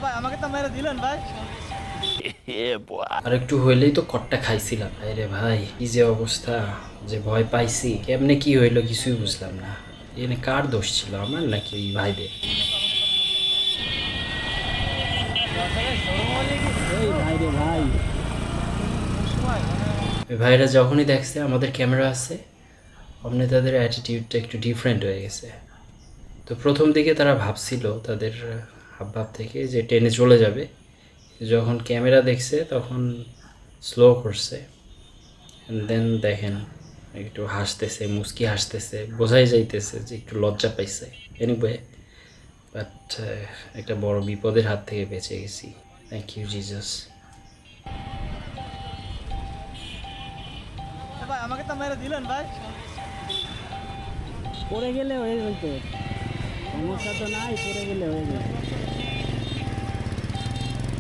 ভাই আমাকে তো মেরে দিলেন ভাই। আর একটু হইলেই তো কট্টা খাইছিলাম। আরে ভাই কি যে অবস্থা, যে ভয় পাইছি, কেমনে কি হইলো কিছুই বুঝলাম না। এনে কার দোষ ছিল, আমার নাকি ওই ভাইদের? এই ভাই রে ভাই, ওই ভাইরা যখনই দেখছে আমাদের ক্যামেরা আছে, অমনি তাদের অ্যাটিটিউডটা একটু ডিফারেন্ট হয়ে গেছে। তো প্রথম দিকে তারা ভাবছিল তাদের হাবভাব থেকে যে ট্রেনে চলে যাবে, যখন ক্যামেরা দেখছে তখন স্লো করছে। দেন দেখেন একটু হাসতেছে, মুস্কি হাসতেছে, বোঝাই যাইতেছে যে একটু লজ্জা পাইছে। এনিওয়ে, বাট একটা বড় বিপদের হাত থেকে বেঁচে গেছি। Thank you Jesus. ভাই আমাকে তো মেরে দিলেন ভাই। পড়ে গেলে হয়ে যেত, সমস্যা তো নাই, পড়ে গেলে হয়ে যেত।